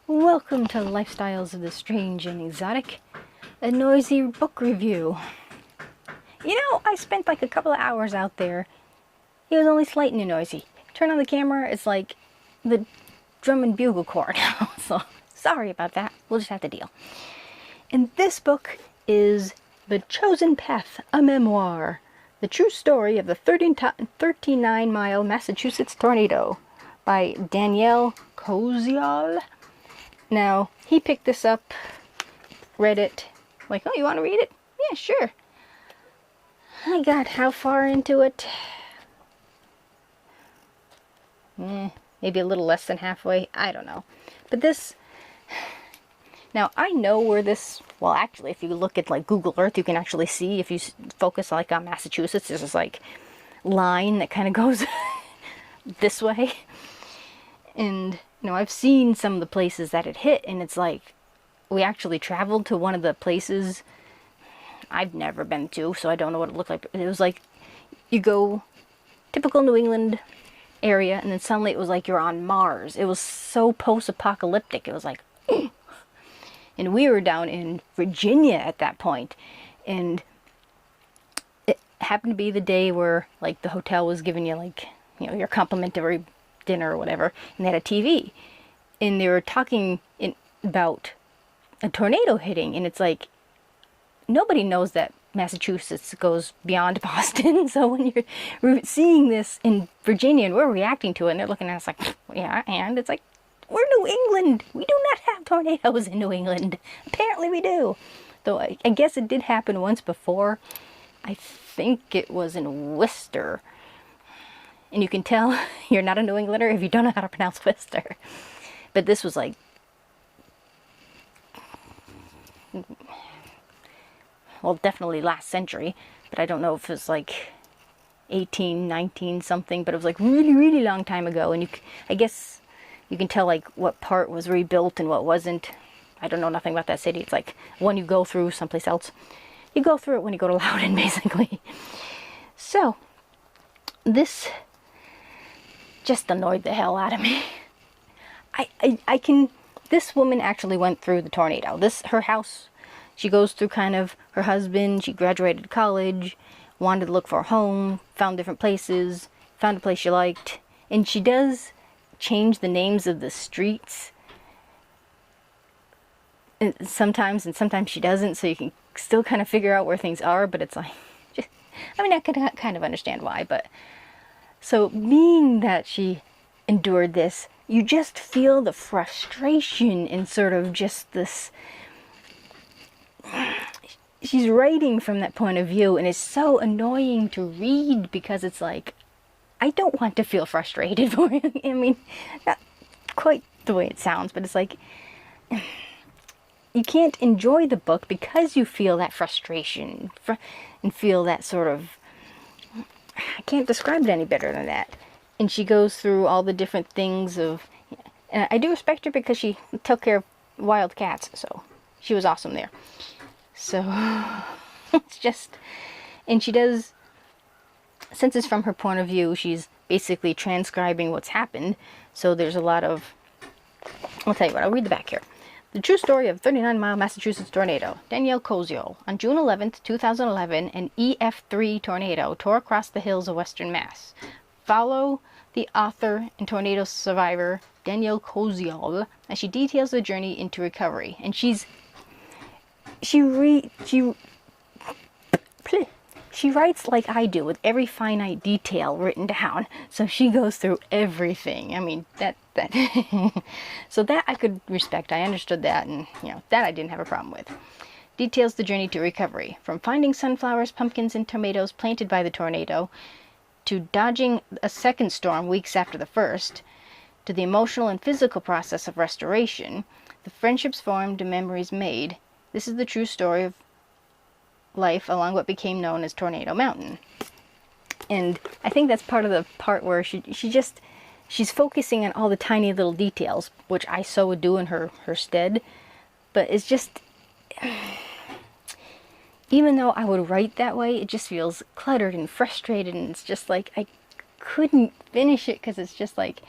Welcome to Lifestyles of the Strange and Exotic, a noisy book review. You know, I spent like a couple of hours out there. It was only slightly noisy. Turn on the camera, it's like the drum and bugle corps now. So, sorry about that. We'll just have to deal. And this book is The Chosen Path, a memoir. The true story of the 39-mile Massachusetts tornado by Danielle Koziol. Now, he picked this up, read it, like, oh, you want to read it? Yeah, sure. I got how far into it? Maybe a little less than halfway, I don't know. But this, now I know where this, well actually if you look at like Google Earth you can actually see, if you focus like on Massachusetts, there's this like line that kind of goes this way. And you know, I've seen some of the places that it hit, and it's like, we actually traveled to one of the places I've never been to, so I don't know what it looked like. It was like, you go, typical New England area, and then suddenly it was like you're on Mars. It was so post-apocalyptic. It was like, and we were down in Virginia at that point, and it happened to be the day where, like, the hotel was giving you, like, you know, your complimentary dinner or whatever, and they had a TV, and they were talking about a tornado hitting, and it's like, nobody knows that Massachusetts goes beyond Boston, so when you're seeing this in Virginia and we're reacting to it, and they're looking at us like, yeah, and it's like, we're New England, we do not have tornadoes in New England. Apparently we do, though I guess it did happen once before. I think it was in Worcester. And you can tell you're not a New Englander if you don't know how to pronounce Worcester. But this was like, well, definitely last century. But I don't know if it was like 18, 19 something. But it was like really, really long time ago. And I guess you can tell like what part was rebuilt and what wasn't. I don't know nothing about that city. It's like one you go through someplace else. You go through it when you go to Loudoun, basically. So, this just annoyed the hell out of me. This woman actually went through the tornado. Her house, she goes through kind of her husband, she graduated college, wanted to look for a home, found different places, found a place she liked, and she does change the names of the streets sometimes, and sometimes she doesn't, so you can still kind of figure out where things are, but it's like, I mean, I can kind of understand why, but so, being that she endured this, you just feel the frustration and sort of just this. She's writing from that point of view, and it's so annoying to read because it's like, I don't want to feel frustrated for you. I mean, not quite the way it sounds, but it's like, you can't enjoy the book because you feel that frustration and feel that sort of, I can't describe it any better than that. And she goes through all the different things of, and I do respect her because she took care of wild cats, so she was awesome there. So, it's just, and she does, since it's from her point of view, she's basically transcribing what's happened, so there's a lot of, I'll tell you what, I'll read the back here. The true story of 39-mile Massachusetts tornado. Danielle Koziol. On June 11th, 2011, an EF3 tornado tore across the hills of western Mass. Follow the author and tornado survivor Danielle Koziol as she details the journey into recovery. And she writes like I do, with every finite detail written down. So she goes through everything. I mean, that so that I could respect. I understood that, and you know, that I didn't have a problem with. Details the journey to recovery, from finding sunflowers, pumpkins, and tomatoes planted by the tornado, to dodging a second storm weeks after the first, to the emotional and physical process of restoration, the friendships formed and memories made. This is the true story of life along what became known as Tornado Mountain. And I think that's part of the part where she's focusing on all the tiny little details, which I so would do in her stead. But it's just, even though I would write that way, it just feels cluttered and frustrated, and it's just like I couldn't finish it because it's just like,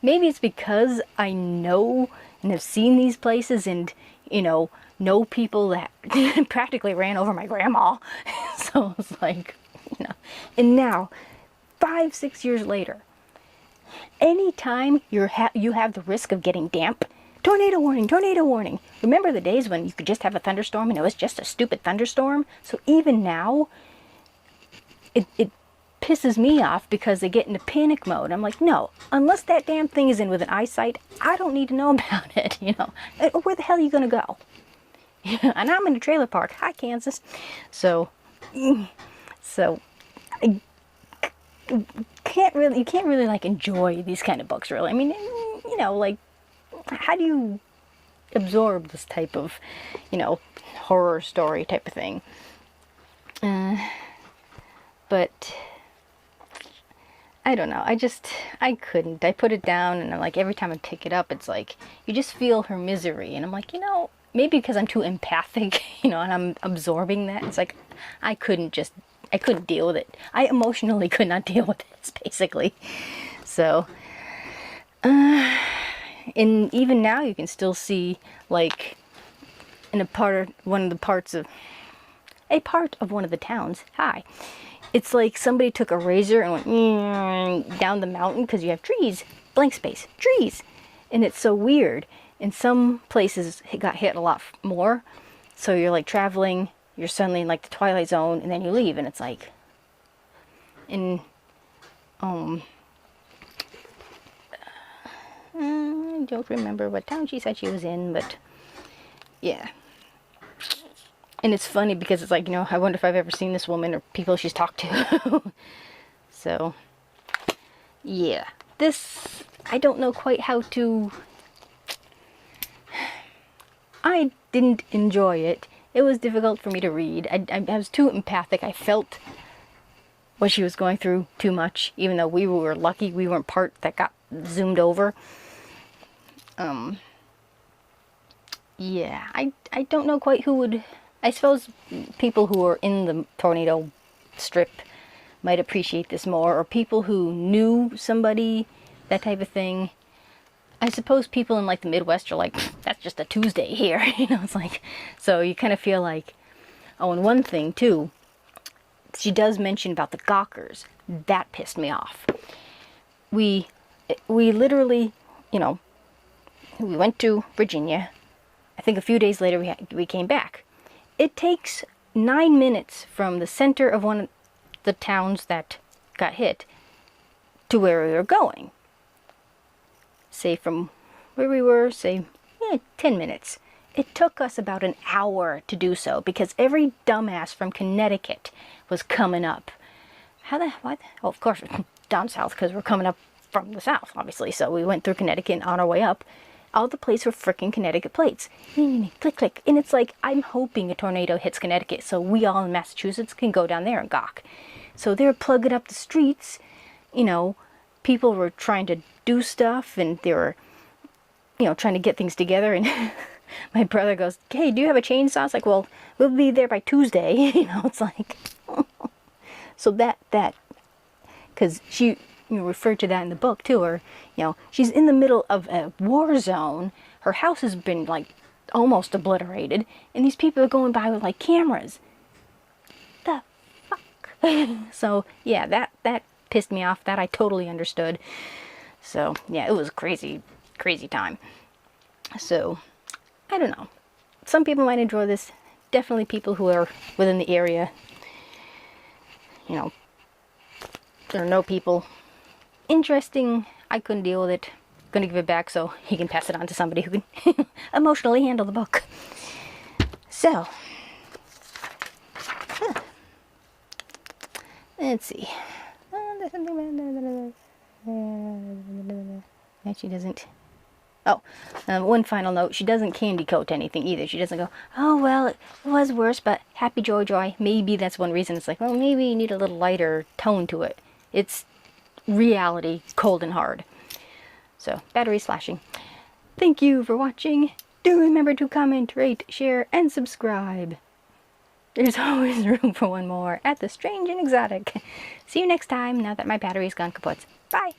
maybe it's because I know and have seen these places and, you know people that practically ran over my grandma. So it's like, and now 5-6 years later, anytime you have the risk of getting damp, tornado warning, tornado warning. Remember the days when you could just have a thunderstorm and it was just a stupid thunderstorm? So even now, it pisses me off because they get into panic mode. I'm like, no, unless that damn thing is in with an eyesight, I don't need to know about it, Where the hell are you gonna go? And I'm in a trailer park. Hi, Kansas. So I you can't really like enjoy these kind of books, really. I mean, like, how do you absorb this type of, horror story type of thing? But I don't know. I couldn't. I put it down, and I'm like, every time I pick it up, it's like, you just feel her misery. And I'm like, maybe because I'm too empathic, and I'm absorbing that. It's like, I couldn't deal with it. I emotionally could not deal with this, basically. So, and even now you can still see, like, in a part of one of the towns, it's like somebody took a razor and went down the mountain, because you have trees, blank space, trees. And it's so weird. In some places it got hit a lot more. So you're like traveling, you're suddenly in like the Twilight Zone, and then you leave, and it's like, I don't remember what town she said she was in, but yeah. And it's funny because it's like, I wonder if I've ever seen this woman or people she's talked to. So, yeah. This, I don't know quite how to... I didn't enjoy it. It was difficult for me to read. I was too empathic. I felt what she was going through too much, even though we were lucky we weren't part that got zoomed over. Yeah, I don't know quite who would... I suppose people who are in the tornado strip might appreciate this more, or people who knew somebody, that type of thing. I suppose people in like the Midwest are like, that's just a Tuesday here, it's like, so you kind of feel like, oh, and one thing too, she does mention about the Gawkers. That pissed me off. We literally, we went to Virginia. I think a few days later we came back. It takes 9 minutes from the center of one of the towns that got hit to where we were going. Say from where we were, 10 minutes. It took us about an hour to do so because every dumbass from Connecticut was coming up. Why? Oh, of course, down south, because we're coming up from the south, obviously. So we went through Connecticut, and on our way up, all the plates were frickin' Connecticut plates. Click, click. And it's like, I'm hoping a tornado hits Connecticut so we all in Massachusetts can go down there and gawk. So they're plugging up the streets. People were trying to do stuff, and they were, trying to get things together. And my brother goes, hey, do you have a chainsaw? It's like, well, we'll be there by Tuesday. It's like, so that, because she... referred to that in the book too, or she's in the middle of a war zone. Her house has been like almost obliterated, and these people are going by with like cameras. The fuck? So yeah, that pissed me off. That I totally understood. So yeah, it was a crazy time. So I don't know. Some people might enjoy this. Definitely people who are within the area. There are no people. Interesting. I couldn't deal with it. Gonna give it back so he can pass it on to somebody who can emotionally handle the book. So, let's see. And she doesn't. Oh, one final note. She doesn't candy coat anything either. She doesn't go, oh, well, it was worse, but happy joy. Maybe that's one reason. It's like, well, maybe you need a little lighter tone to it. It's reality, cold and hard. So, battery's flashing. Thank you for watching. Do remember to comment, rate, share, and subscribe. There's always room for one more at the Strange and Exotic. See you next time, now that my battery's gone kaput. Bye!